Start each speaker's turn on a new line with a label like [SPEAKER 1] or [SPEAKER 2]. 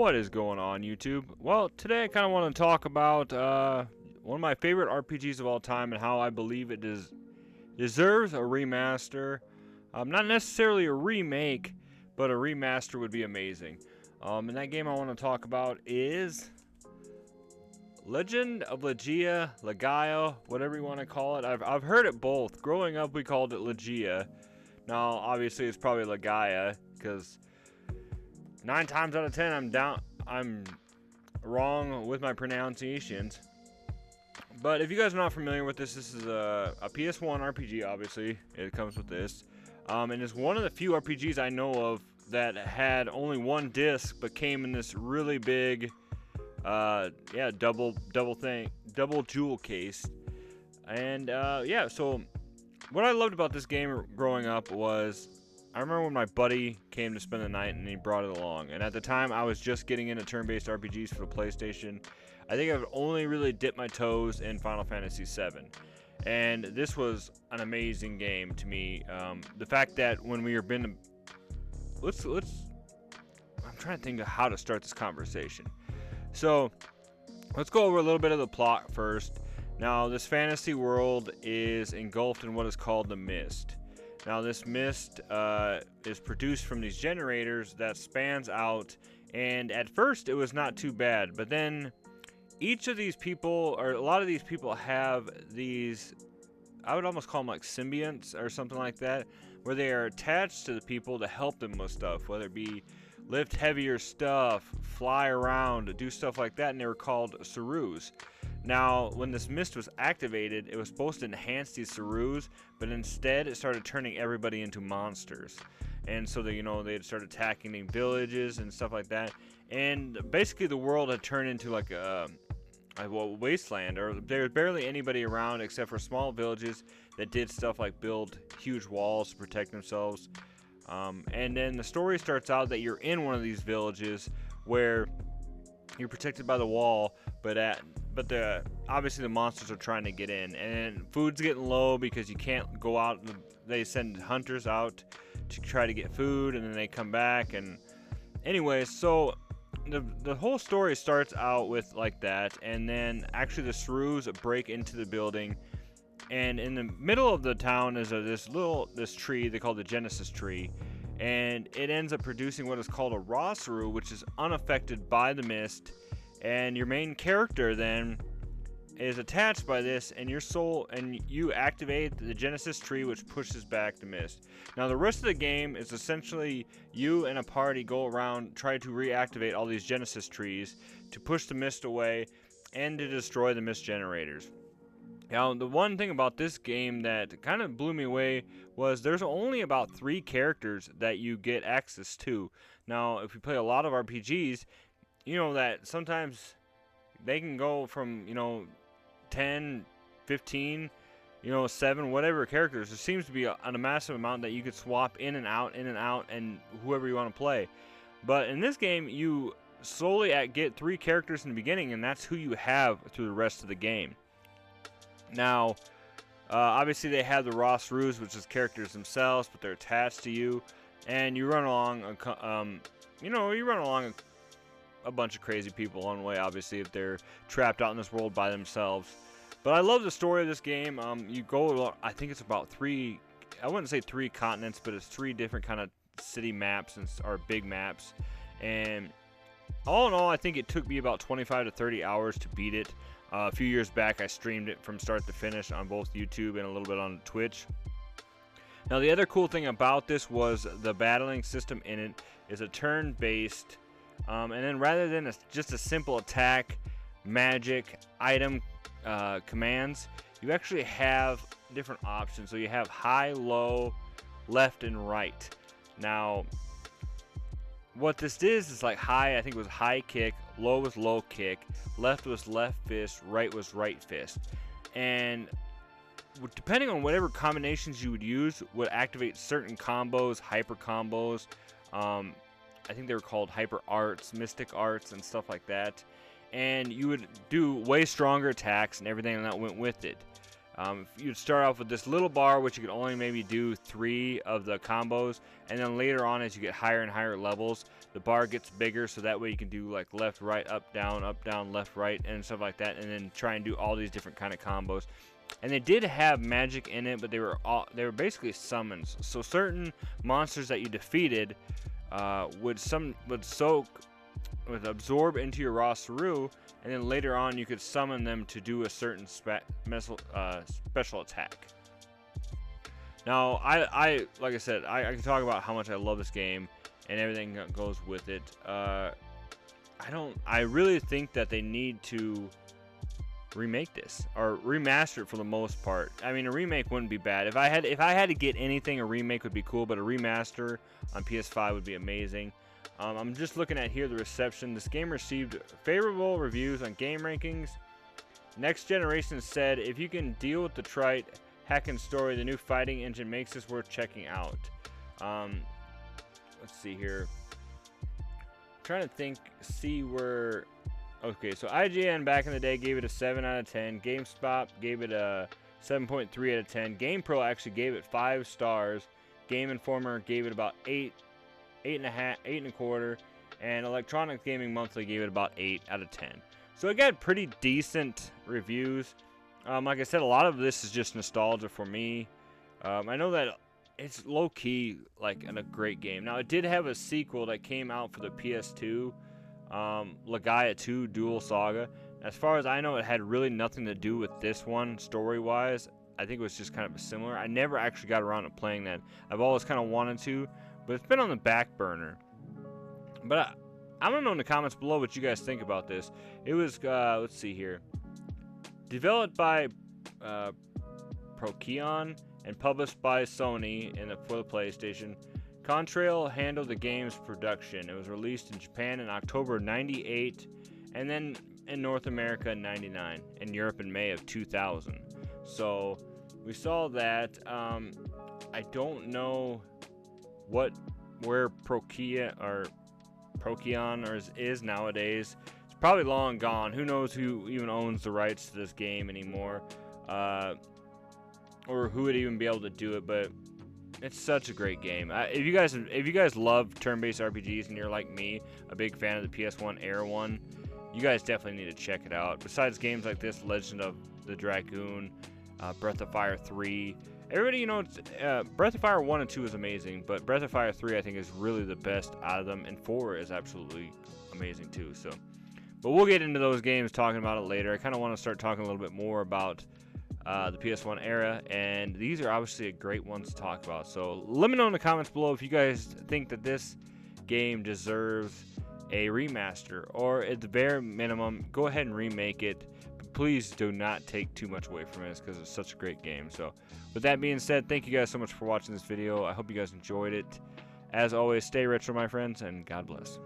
[SPEAKER 1] What is going on, YouTube? Well, today I kind of want to talk about one of my favorite RPGs of all time and how I believe it deserves a remaster. Not necessarily a remake, but a remaster would be amazing. And that game I want to talk about is Legend of Legaia, whatever you want to call it. I've heard it both. Growing up, we called it Legaia. Now, obviously, it's probably Legaia because 9 times out of 10, I'm wrong with my pronunciations. But if you guys are not familiar with this is a PS1 RPG, obviously. It comes with this. And it's one of the few RPGs I know of that had only one disc, but came in this really big, double jewel case. And, so what I loved about this game growing up was I remember when my buddy came to spend the night and he brought it along. And at the time, I was just getting into turn-based RPGs for the PlayStation. I think I've only really dipped my toes in Final Fantasy VII. And this was an amazing game to me. The fact that when we were I'm trying to think of how to start this conversation. So, let's go over a little bit of the plot first. Now, this fantasy world is engulfed in what is called the Mist. Now, this mist is produced from these generators that spans out, and at first it was not too bad, but then each of these people, or a lot of these people, have these, I would almost call them like symbionts or something like that, where they are attached to the people to help them with stuff, whether it be lift heavier stuff, fly around, do stuff like that, and they were called Sarus. Now, when this mist was activated, it was supposed to enhance these Sarus, but instead it started turning everybody into monsters. And so they'd start attacking the villages and stuff like that. And basically the world had turned into like a wasteland, or there was barely anybody around except for small villages that did stuff like build huge walls to protect themselves. And then the story starts out that you're in one of these villages where you're protected by the wall, but obviously the monsters are trying to get in, and food's getting low because you can't go out. They send hunters out to try to get food, and then they come back. And anyway, so the whole story starts out with like that, and then actually the shrews break into the building, and in the middle of the town is this tree they call the Genesis tree, and it ends up producing what is called a raw shrew, which is unaffected by the mist. And your main character then is attached by this, and your soul, and you activate the Genesis tree, which pushes back the mist. Now, the rest of the game is essentially you and a party go around, try to reactivate all these Genesis trees to push the mist away and to destroy the mist generators. Now, the one thing about this game that kind of blew me away was there's only about 3 characters that you get access to. Now, if you play a lot of RPGs, you know that sometimes they can go from 10, 15, 7, whatever characters. There seems to be a massive amount that you could swap in and out, and whoever you want to play. But in this game, you slowly get 3 characters in the beginning, and that's who you have through the rest of the game. Now, obviously they have the raw shrews, which is characters themselves, but they're attached to you, and you run along a bunch of crazy people along the way, obviously, if they're trapped out in this world by themselves. But I love the story of this game. You go, I think it's about 3, I wouldn't say 3 continents, but it's 3 different kind of city maps or big maps. And all in all, I think it took me about 25 to 30 hours to beat it. A few years back, I streamed it from start to finish on both YouTube and a little bit on Twitch. Now, the other cool thing about this was the battling system in it is a turn-based. And then rather than just a simple attack, magic, item commands, you actually have different options. So you have high, low, left, and right. Now, what this is like high, I think it was high kick, low was low kick, left was left fist, right was right fist. And depending on whatever combinations you would use, would activate certain combos, hyper combos. I think they were called hyper arts, mystic arts, and stuff like that. And you would do way stronger attacks and everything that went with it. You'd start off with this little bar, which you could only maybe do 3 of the combos, and then later on, as you get higher and higher levels, the bar gets bigger, so that way you can do like left, right, up, down, left, right, and stuff like that, and then try and do all these different kind of combos. And they did have magic in it, but they were basically summons. So certain monsters that you defeated would absorb into your raw Saru, and then later on you could summon them to do a certain special attack. Now, I like I said, I can talk about how much I love this game and everything that goes with it. I really think that they need to remake this or remaster it for the most part. I mean, a remake wouldn't be bad. If I had to get anything, a remake would be cool, but a remaster on PS5 would be amazing. I'm just looking at here the reception. This game received favorable reviews on game rankings. Next Generation said, if you can deal with the trite hacking story, the new fighting engine makes this worth checking out. Let's see here. I'm trying to see where. Okay, so IGN back in the day gave it a 7 out of 10. GameSpot gave it a 7.3 out of 10. GamePro actually gave it 5 stars. Game Informer gave it about 8 and a quarter, and Electronic Gaming Monthly gave it about 8 out of 10. So it got pretty decent reviews. Like I said, a lot of this is just nostalgia for me. I know that it's low-key like a great game. Now, it did have a sequel that came out for the PS2, Legaia 2 Dual Saga. As far as I know, it had really nothing to do with this one story-wise. I think it was just kind of similar. I never actually got around to playing that. I've always kind of wanted to, but it's been on the back burner. But I want to know in the comments below what you guys think about this. It was, let's see here, developed by Procyon and published by Sony for the PlayStation. Contrail handled the game's production. It was released in Japan in October '98, and then in North America in '99, and Europe in May of 2000. So we saw that. I don't know where Procyon is nowadays. It's probably long gone. Who knows who even owns the rights to this game anymore, or who would even be able to do it. But it's such a great game. If you guys love turn-based RPGs and you're like me, a big fan of the PS1 Era one, you guys definitely need to check it out. Besides games like this, Legend of the Dragoon, Breath of Fire 3. Everybody, you know, Breath of Fire 1 and 2 is amazing, but Breath of Fire 3 I think is really the best out of them, and 4 is absolutely amazing too. So, but we'll get into those games, talking about it later. I kind of want to start talking a little bit more about the PS1 era, and these are obviously a great ones to talk about. So let me know in the comments below if you guys think that this game deserves a remaster, or at the bare minimum, go ahead and remake it. But please do not take too much away from it, because it's such a great game. So with that being said, thank you guys so much for watching this video. I hope you guys enjoyed it. As always, stay retro, my friends, and God bless.